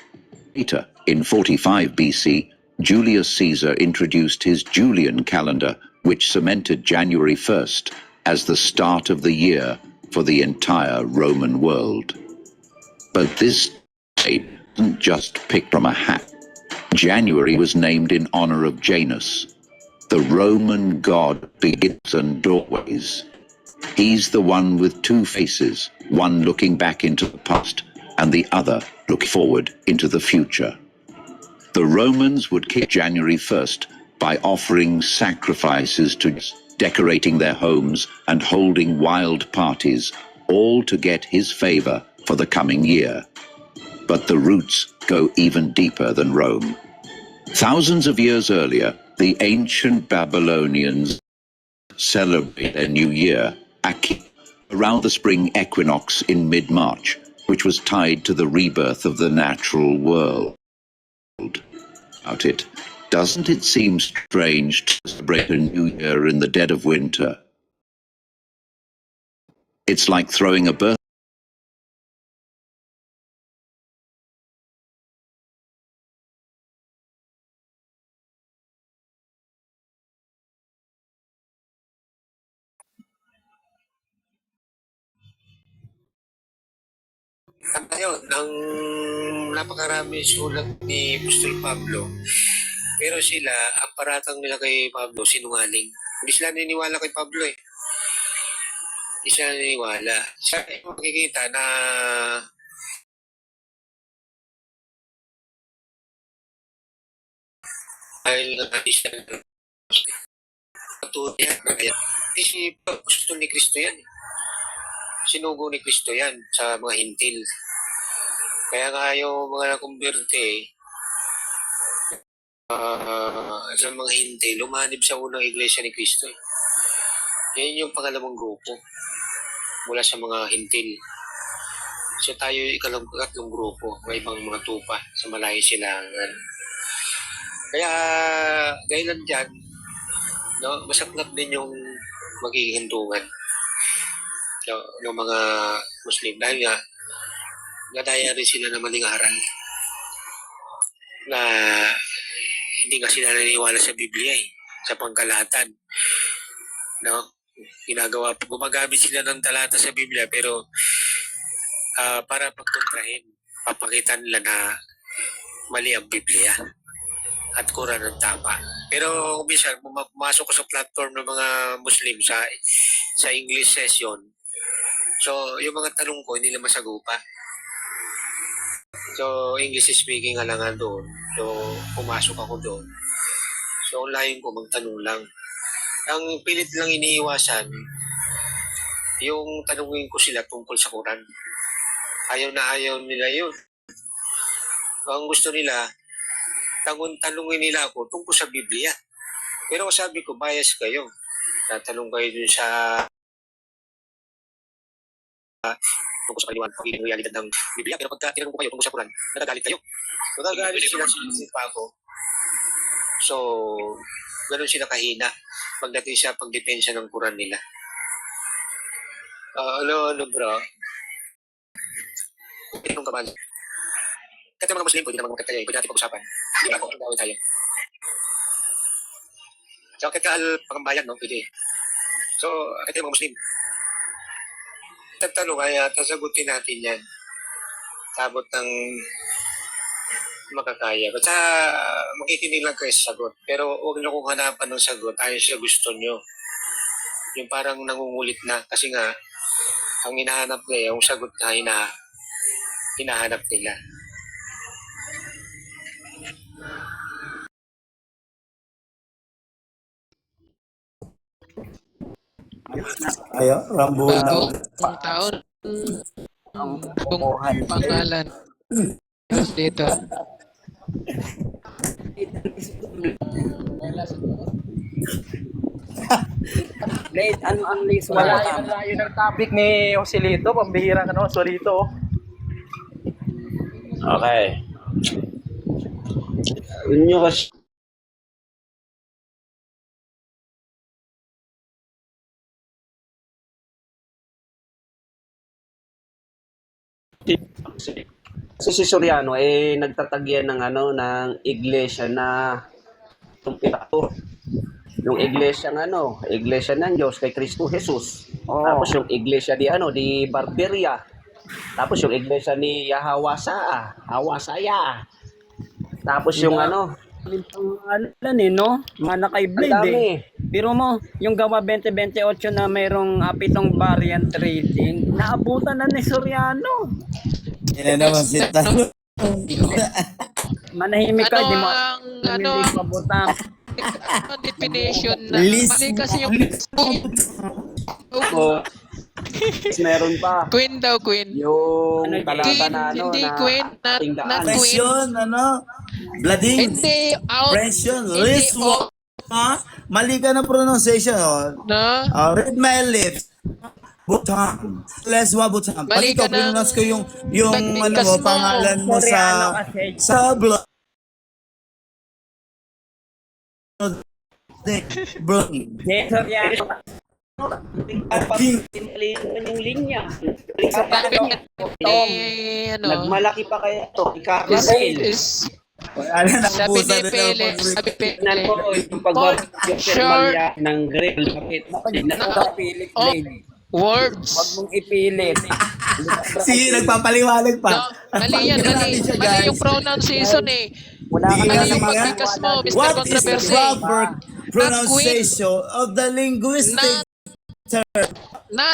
Later, in 45 BC, Julius Caesar introduced his Julian calendar, which cemented January 1st as the start of the year for the entire Roman world. But this date isn't just picked from a hat. January was named in honor of Janus, the Roman god of beginnings and doorways. He's the one with two faces, one looking back into the past and the other looking forward into the future. The Romans would kick January 1st by offering sacrifices to decorating their homes and holding wild parties, all to get his favor for the coming year. But the roots go even deeper than Rome. Thousands of years earlier, the ancient Babylonians celebrated their new year, Aki, around the spring equinox in mid-March, which was tied to the rebirth of the natural world. About it, doesn't it seem strange to celebrate a new year in the dead of winter? It's like throwing a birthday Ayun, ang napakarami sulat ni Apostol Pablo, pero sila, ang paratang nila kay Pablo, sinungaling. Hindi sila naniniwala kay Pablo eh. Hindi sila naniniwala. Sa makikita na dahil nga siya patuloy yan. Hindi si Apostol ni Kristo yan. Sinugo ni Kristo yan sa mga hintil. Kaya nga yung mga nakumberte, sa mga hintil, lumanib sa unang iglesia ni Kristo. Yan yung pangalawang grupo mula sa mga hintil. So tayo ikatlong grupo, may ibang mga tupa sa malayo silangan. Kaya gaya dyan, no, masaklap din yung magiging hintungan ng mga Muslim. Dahil nga, nadaya rin sila na maling aral na hindi nga sila naniniwala sa Biblia sa pangkalahatan. No? Gumagamit sila ng talata sa Biblia pero para pagkontrahin, papakita nila na mali ang Biblia at Quran ang tama. Pero kung minsan, pumasok ko sa platform ng mga Muslim sa English session, so yung mga tanong ko, hindi nila masagupa. So, English speaking nga lang doon. So, pumasok ako doon. So, online ko, magtanong lang. Ang pilit lang iniiwasan, yung tanungin ko sila tungkol sa Quran. Ayaw na ayaw nila yun. Ang gusto nila, tanungin nila ako tungkol sa Biblia. Pero sabi ko, bias kayo. Tatanong kayo dun sa tungkol sa kaliwan, pagiging realidad ng Biblia. Pero pagka tinanong ko kayo tungkol sa Quran, nagagalit kayo. Nagagalit sila sa ako. So, ganun sila kahina pagdating sa pagdepensa ng Quran nila. Ano bro? Tinanong ka ba? Kahit mga Muslim, pwede naman magkakaya, pwede natin pag-usapan. Hindi ba ako, mag-away tayo. So, kahit kaal pangambayan, no? Pwede. So, kahit mga Muslim, tatanong kaya, tasagutin natin yan. Sabot ng makakaya. Basta makikinig lang kayo sa sagot. Pero huwag na kong hanapan ng sagot ayon sa gusto nyo. Yung parang nangungulit na. Kasi nga, ang hinahanap nila, yung sagot na hinahanap nila. Ayo, Rambo na. Bagong taon. Bagong pangalan. Tapos dito. Blade, ano ang least Wala wala yung layo ng topic ni Joselito, pambihira ka naman, Joselito. Okay. Yun yung kasi si Soriano nagtatagyan ng ng iglesia na tumpirator. Yung iglesia iglesia ng Diyos kay Kristo Jesus. Tapos yung iglesia di Barberia. Tapos yung iglesia ni Hawasaya. Tapos yung pangalan no? Mana kay ang Blade dami. Pero mo, yung gawa 2028 na mayroong pitong variant rating, naabutan na ni Soriano. Yan na naman si Tano. Manahimik ka, di mo. Ang Hindi pabutan. definition na List. mali kasi yung Meron pa. Queen daw, Queen. Yung Ano, talata Queen, na hindi na Queen, ating not daan. Queen. Presyon, Blading. Hindi, out. Presyon, Hindi, wrist walk. Mali ka ng pronunciation. Na? Read my lips. Butang. Leswa Butang. Pag Mali ikaw, ka ng pronounce ko yung pagbigas mo. pangalan mo Soriano kasi. sa blog. Bro. Di, Soriano. Yung linya. Sabi niya, Nagmalaki pa kaya to, Carlos is Ano na sabi pusa ni na Pele, sabi Tignan Pele, ko yung pagbabalik yung Short. ng grill. Bakit? Nakapili, Oh. Blade. Words. Huwag mong ipilit. Si nagpapaliwanag No, pa. mali yan, mali. Natin siya, Mali guys. yung pronunciation eh. Wala ka Hindi Mali nga yung naman. pagkikas mo, Mr. What is the Controversy. proper pronunciation of the linguistic Na,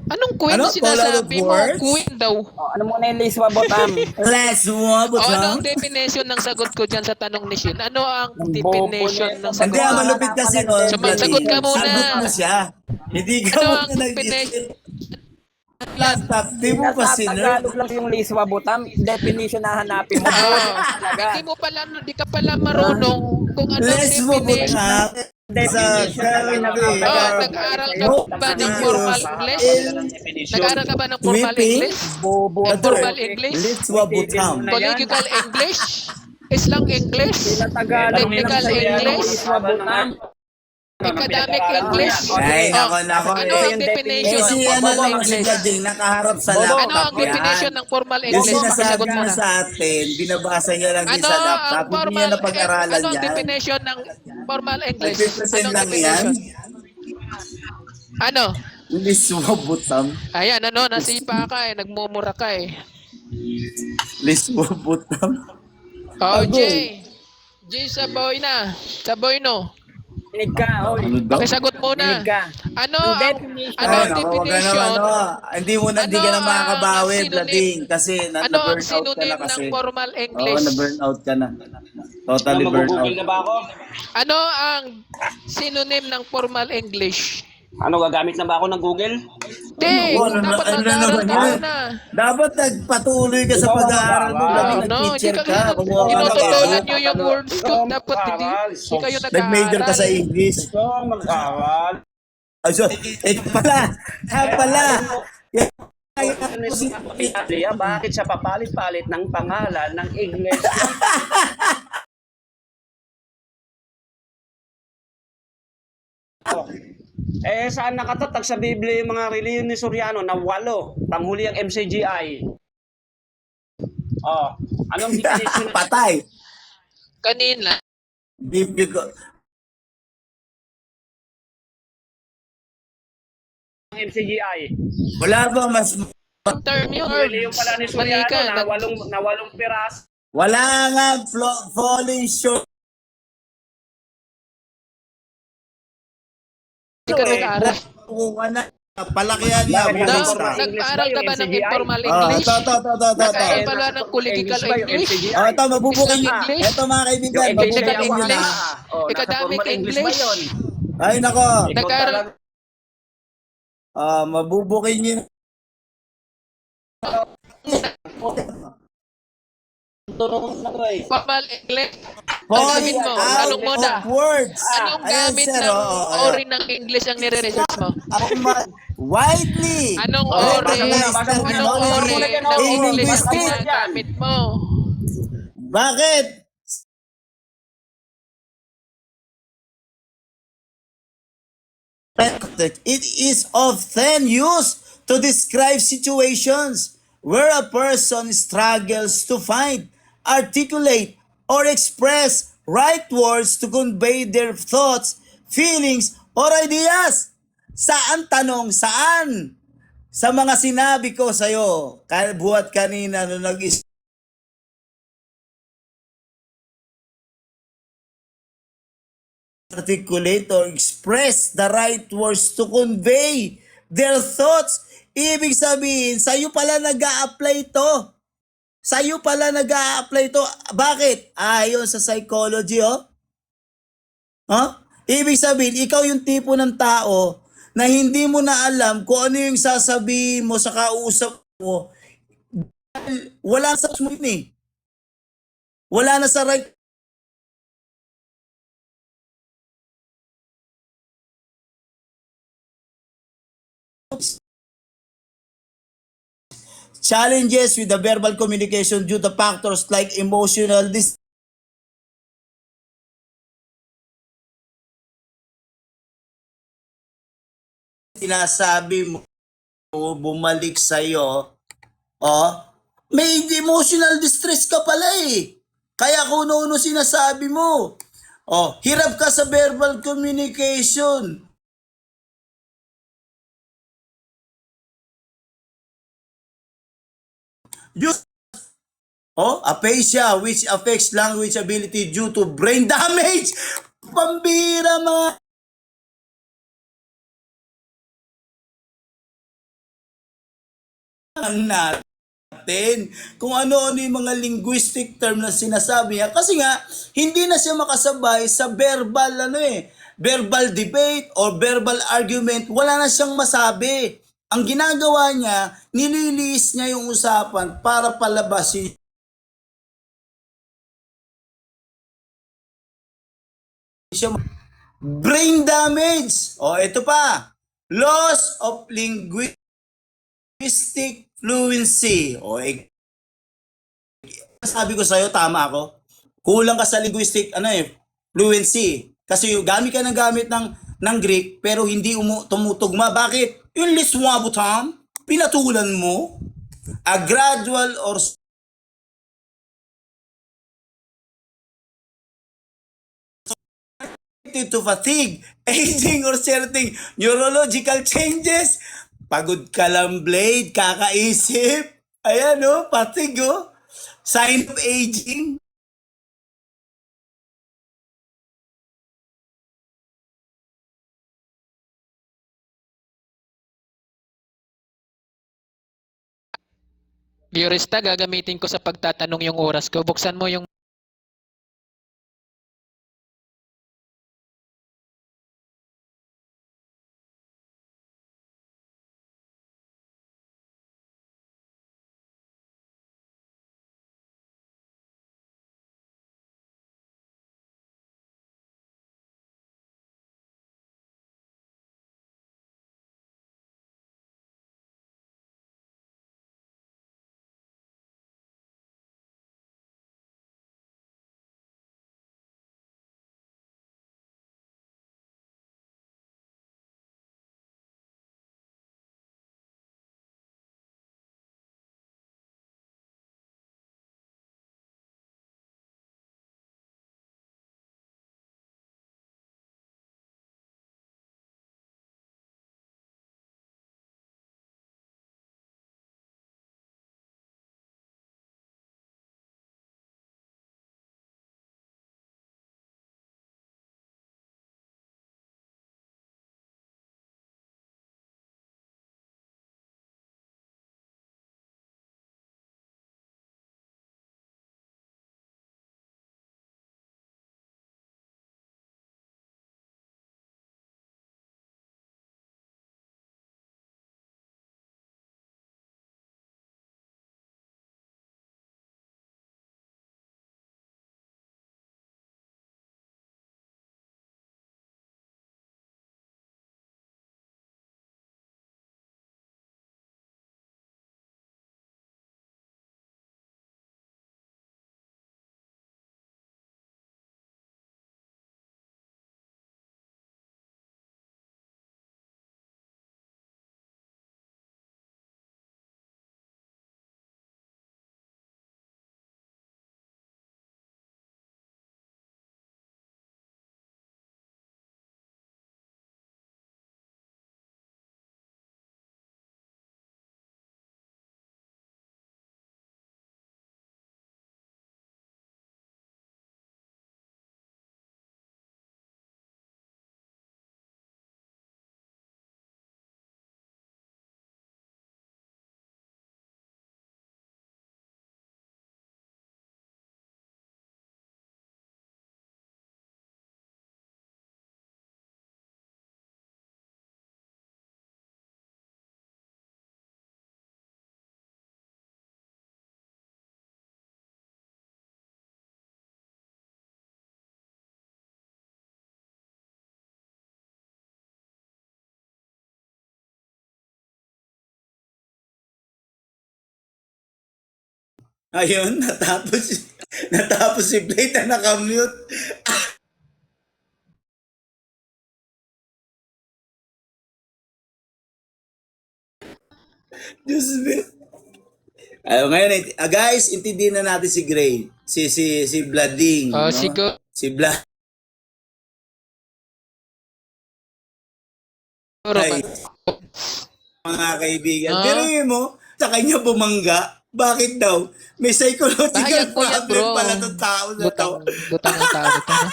anong queen Ano? sinasabi mo? Words? Queen daw. Oh, ano muna yung Liswa Botam? less O ano wabutang? ang definition ng sagot ko dyan sa tanong ni Shin? Ano ang Ang definition bobo ng niya. sagot Hindi, ko? malupit kasi no. Sumasagot ka muna. Sagot mo siya. Hindi ka Ano mo ang definition? Laptop, di mo pa sinur. Tagalog lang yung Liswa Botam. Definition na hanapin mo. Oo. Talaga. Hindi ka pala marunong kung ano ang Less definition. wabutang sa Oh, nag-aral ka ba ng formal English? Nag-aral ka ba ng formal Whipping? English? Bobo. Ng formal English? Less wabutang. Political English? Islang English? Tagalog Technical English? Liswa Botam. Academic English? Ay, nako, nako. Ano ang definition Eh, ng si ano formal naman si English? Gading, nakaharap sa Ano laptop ang definition yan. ng formal Yung English? sinasabi Pakisagot mo niya na. sa atin, binabasa niya lang din Ano sa ang laptop. Hindi formal niya napag-aralan ano ang yan. definition ng formal English? Nagpipresent Anong lang yan. definition? Ano? Less wabutang. Ayan, ano, nasipa ka eh, nagmumura ka eh. Less wabutang. Oh, Agoy. Jay. Jay, saboy na. Saboy no. Kinig ka. Oh. Ano daw? Pakisagot muna. Kinig ka. Ano Yung ang, definition. ano ang Ay, naku, wag ka definition? naman, Hindi mo na, hindi ka na Ano ang makakabawi, synonym? Blading. Kasi Ano ang na-burn out ka synonym na ng kasi. formal Oo, English? na-burn out ka na. Totally burn out. Ano ang synonym ng formal English? Ano, gagamit na ba ako ng Google? Di, Ano, dapat ano na mag-aaral naman ka yan? muna. Dapat nagpatuloy ka sa pag-aaral mo. Dapat No, hindi nag-teacher ka ka. Kumuha ka ng tinututunan eduk. nyo yung words ko. Dapat hindi kayo Nag-major ka sa nag-aaral. English. Ito ang mag-aaral. Ay, so, pala. Pala. Bakit siya papalit-palit ng pangalan ng English? Saan nakatatag sa Biblia yung mga reliyon ni Soriano na 8, panghuli ang MCGI? Oh, anong definition ng Patay. Kanina. Biblical. MCGI? Wala ba mas... Term yun. Reliyon pala ni Mali Soriano ka. na 8 piras. Wala nga falling short. Hindi ka nag-aaral. Palakihan niya. Bakit No, English ba? nag-aaral ka ba ng MCGI? informal Oh, English? to. Nag-aaral pa ba ng political English? Oh, ito, mabubuking Isang English? Ito mga kaibigan, Yung English mabubuking na nyo na. English? Oh, nasa Academic formal English ba English? yun? Ay, nako. Ikaw Nag-aaral talaga. Mabubuking nyo. formal English. Tanungin mo, tanong mo na. Words. Anong Ayan, gamit sir, ng oo, ori ng English ang nire-research mo? Widely. Anong Ayan, ori? Mr. Anong Knowledge. ori ng English ang Linguistic. ginagamit mo? Bakit? It is often used to describe situations where a person struggles to find, articulate, or express right words to convey their thoughts, feelings, or ideas. Saan tanong? Saan? Sa mga sinabi ko sa'yo, buhat kanina nung articulate or express the right words to convey their thoughts. Ibig sabihin, sa'yo pala nag-a-apply to. Sa'yo pala nag-a-apply to. Bakit? Ayon sa psychology, oh. Huh? Ibig sabihin, ikaw yung tipo ng tao na hindi mo na alam kung ano yung sasabihin mo sa kausap mo. Wala sa mo yun eh. Wala na sa right. Challenges with the verbal communication due to factors like emotional sinasabi mo bumalik sa'yo, oh, may emotional distress ka pala eh. Kaya kung ano sinasabi mo. Oh, hirap ka sa verbal communication. Diyos. Aphasia, which affects language ability due to brain damage. Pambira mga natin kung ano-ano yung mga linguistic term na sinasabi niya. Kasi nga, hindi na siya makasabay sa verbal debate or verbal argument. Wala na siyang masabi. Ang ginagawa niya, nililis niya yung usapan para palabasin siya. Brain damage. Ito pa. Loss of linguistic fluency. Sabi ko sa'yo, tama ako. Kulang ka sa linguistic fluency. Kasi gamit ka ng Greek pero hindi tumutugma. Bakit? Yung liswabutam, pinatulan mo, a gradual or to fatigue, aging, or certain neurological changes. Pagod ka lang, Blade, kakaisip. Ayan, fatigue, sign of aging. Liorista, gagamitin ko sa pagtatanong yung oras ko. Buksan mo yung Ayun, natapos si Blade na nakamute. Diyos me. Ngayon, guys, intindihin na natin si Gray. Si Blading. siguro Si Blad. Ay, mga kaibigan. Pero mo, sa kanya bumangga. Bakit daw? May psychological Bahayag mo yan, problem bro. pala ng tao na to. Lutang ang tao nito. No?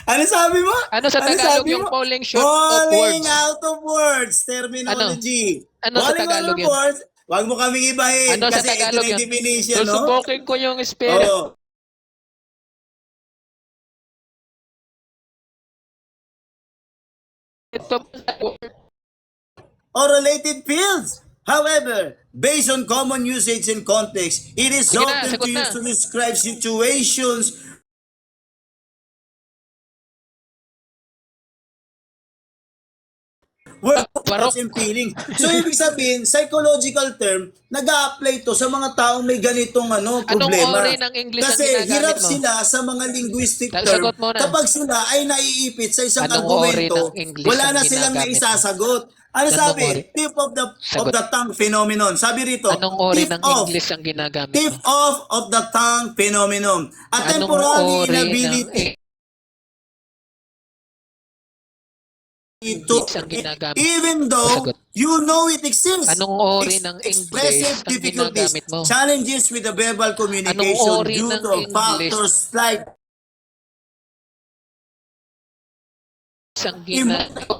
Ano sabi mo? Ano sa Tagalog sabi yung mo? falling short of Falling words? out of words. Terminology. Ano sa Falling Tagalog out of yun? words. Huwag mo kaming ibahin. Ano sa kasi ito Tagalog na yung yun? definition, no? Susubukin ko yung spirit. Oo. Or related fields. However, based on common usage and context, it is Sige na, often sagot na. used to describe situations where Barok. thoughts and feelings. So, ibig sabihin, psychological term, nag-a-apply to sa mga taong may ganitong Anong problema. ori ng English ang Kasi ginagamit hirap mo? sila sa mga linguistic term Sagot mo na. kapag sila ay naiipit sa isang Anong ori argumento, ng English wala ang na silang ginagamit mo? naisasagot. Ano Anong sabi? ori? Tip of the Sagot. tongue phenomenon. Sabi rito, Anong ori tip ng off. English ang ginagamit Tip mo? off of the tongue phenomenon. A Anong temporary ori inability ng to English ang ginagamit? even though Sagot. you know it exists. Anong ori ng Expressive English ang difficulties, ginagamit mo? challenges with the verbal communication ori due ng to English? factors like Ang ginagawa.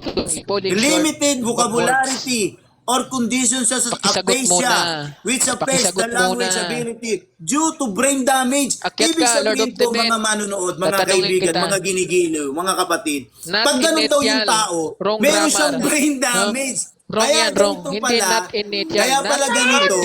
limited vocabulary or conditions such as Pakisagot muna. aphasia, which affects the Pakisagot language muna. ability due to brain damage. Akyat Ibig ka, Lord sabihin of the po, Dead. mga manonood, mga Tatanungin kaibigan, kita. mga ginigiliw, mga kapatid, Not pag ganun daw yung inertial. tao, Wrong meron grammar. siyang brain No? damage. Wrong Kaya yan, wrong. ganito Hindi pala, not inertial. kaya pala Not ganito,